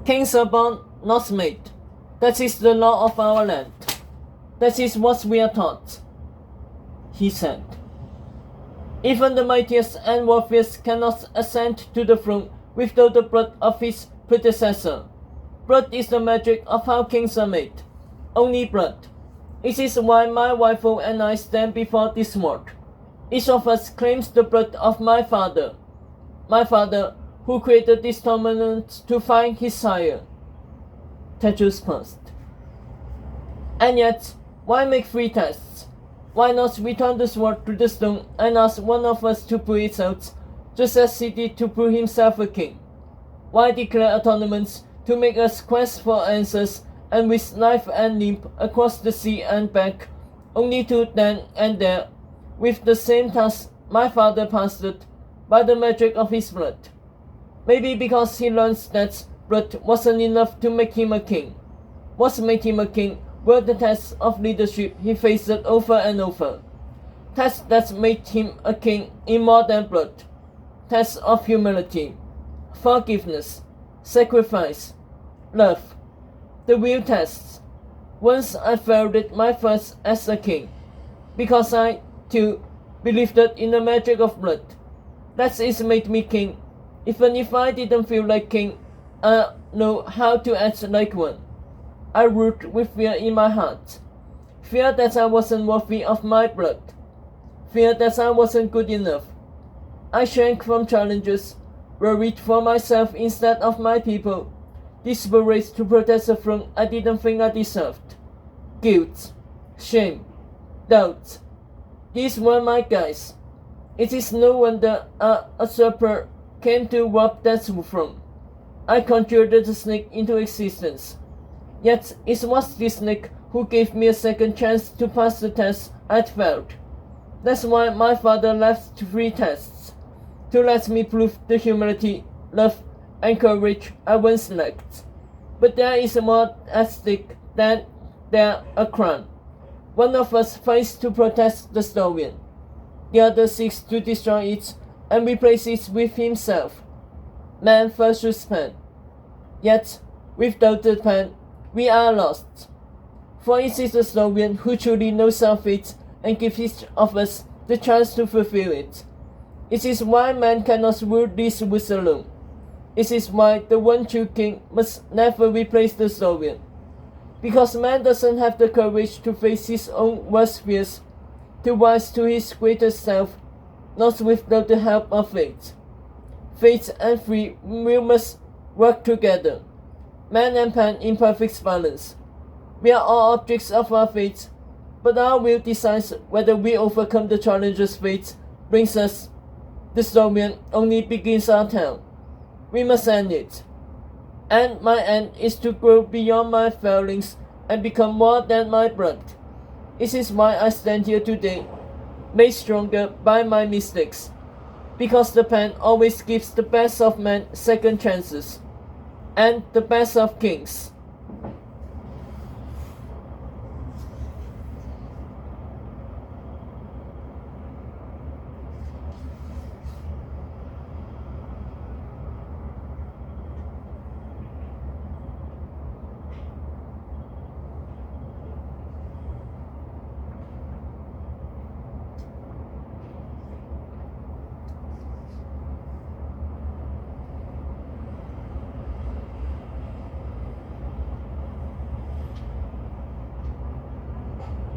Kings are born, not made. That is the law of our land. That is what we are taught, he said. Even the mightiest and wealthiest cannot ascend to the throne without the blood of his predecessor. Blood is the magic of how kings are made. Only blood. It is why my wife and I stand before this world. Each of us claims the blood of my father. My father, who created this tournament to find his sire. Tejas paused. And yet, why make 3 tests? Why not return the sword to the stone and ask one of us to pull it out, just as he did to prove himself a king? Why declare a tournament to make us quest for answers and risk life and limb across the sea and back, only to then and there, with the same task my father passed it, by the magic of his blood? Maybe because he learned that blood wasn't enough to make him a king. What made him a king were the tests of leadership he faced over and over. Tests that made him a king in more than blood. Tests of humility, forgiveness, sacrifice, love. The real tests. Once I failed it my first as a king, because I, too, believed in the magic of blood. That is made me king. Even if I didn't feel like king, I know how to act like one. I ruled with fear in my heart. Fear that I wasn't worthy of my blood. Fear that I wasn't good enough. I shrank from challenges, worried for myself instead of my people, desperate to protect a throne I didn't think I deserved. Guilt, shame, doubt. These were my guys. It is no wonder a usurper came to rob that throne. I conjured the snake into existence. Yet it was this snake who gave me a second chance to pass the test I'd failed. That's why my father left 3 tests, to let me prove the humility, love, and courage I once lacked. But there is more at stake than a crown. One of us fights to protect the stolen. The other seeks to destroy it and replace it with himself. Man versus pen. Yet, without the pen, we are lost. For it is the stolen who truly knows our fate and gives each of us the chance to fulfill it. It is why man cannot rule this woods alone. It is why the one true king must never replace the stolen. Because man doesn't have the courage to face his own worst fears, to rise to his greatest self, not without the help of fate. Fate and free will must work together. Man and pen in perfect balance. We are all objects of our fate, but our will decides whether we overcome the challenges fate brings us. The story only begins our tale. We must end it. And my end is to grow beyond my failings and become more than my blood. It is why I stand here today, made stronger by my mistakes. Because the pen always gives the best of men second chances, and the best of kings.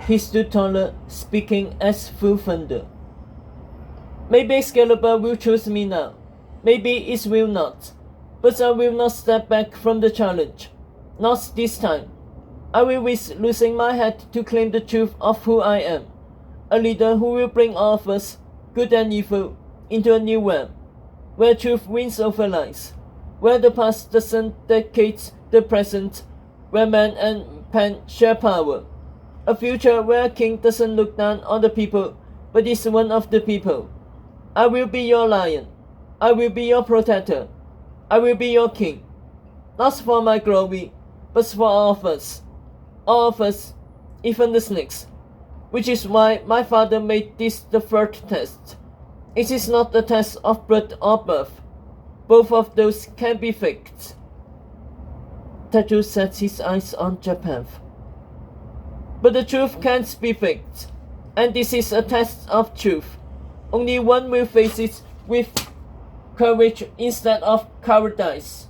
He stood taller, speaking as full thunder. Maybe Excalibur will choose me now. Maybe it will not. But I will not step back from the challenge. Not this time. I will risk losing my head to claim the truth of who I am. A leader who will bring all of us, good and evil, into a new realm, where truth wins over lies, where the past doesn't dictate the present, where man and pen share power. A future where a king doesn't look down on the people, but is one of the people. I will be your lion. I will be your protector. I will be your king. Not for my glory, but for all of us. All of us, even the snakes. Which is why my father made this the 3rd test. It is not a test of blood or birth. Both of those can be faked. Tetsu sets his eyes on Japheth. But the truth can't be faked, and this is a test of truth. Only one will face it with courage instead of cowardice.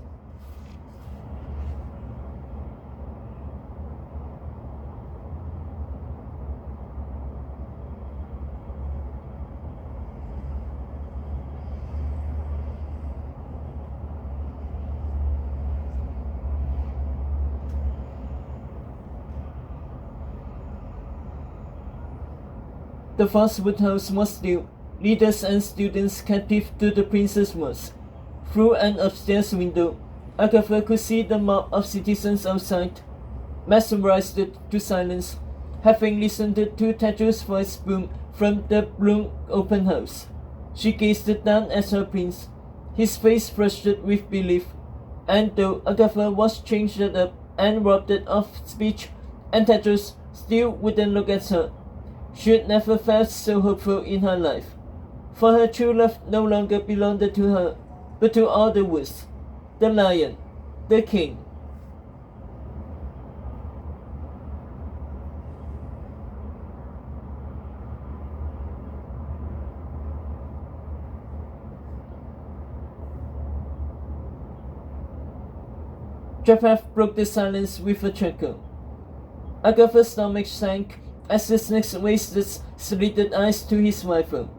The Fastwood House was still. Leaders and students captive to the Princess was. Through an upstairs window, Agatha could see the mob of citizens outside, mesmerized to silence, having listened to Tetsu's voice boom from the blue open house. She gazed down at her prince, his face flushed with belief, and though Agatha was changed up and robbed of speech, and Tetsu still wouldn't look at her, she had never felt so hopeful in her life. For her true love no longer belonged to her, but to all the woods, the lion, the king. Japheth broke the silence with a chuckle. Agatha's stomach sank as the snake raised its slitted eyes to his rifle.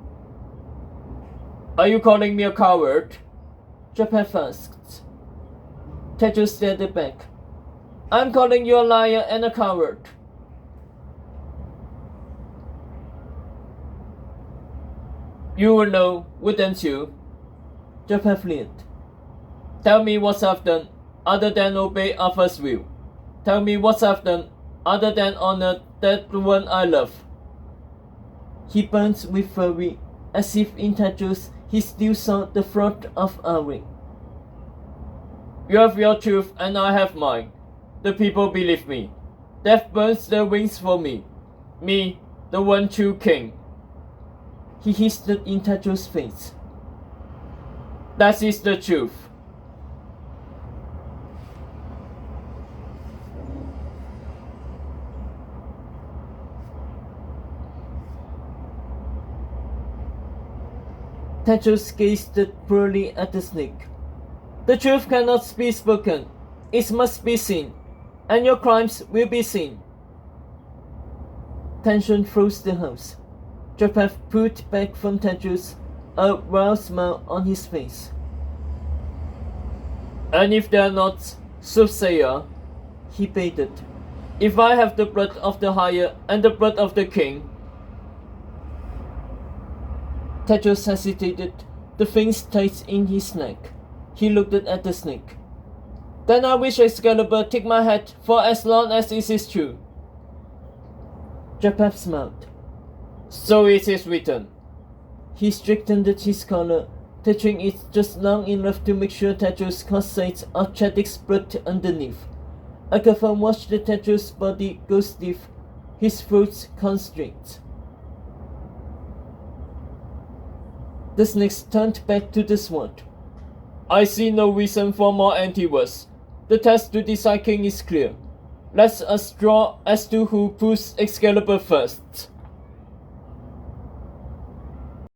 Are you calling me a coward? Japheth asked. Tetsu stared back. I'm calling you a liar and a coward. You will know, wouldn't you? Japheth leered. Tell me what I've done, other than obey Arthur's will. Tell me what I've done, other than honor that one I love. He burnt with fury, as if in Tetsu's he still saw the throat of Arwen. You have your truth and I have mine. The people believe me. Death burns their wings for me. Me, the one true king. He hissed in Tetsu's face. That is the truth. Tetsu gazed poorly at the snake. The truth cannot be spoken. It must be seen. And your crimes will be seen. Tension froze the house. Japheth pulled back from Tetsu, a wild smile on his face. And if they are not soothsayer, he baited. If I have the blood of the higher and the blood of the king. Tetsu hesitated, the things tight in his neck. He looked at the snake. Then I wish Excalibur take my head for as long as it is true. Japheth smiled. So it is written. He straightened his collar, touching it just long enough to make sure Tetsu's caught sight of Chadwick's blood underneath. Agatha watched Tetsu's body go stiff, his throat constrict. The snakes turned back to the sword. I see no reason for more anti-words. The test to decide king is clear. Let us draw as to who pulls Excalibur first.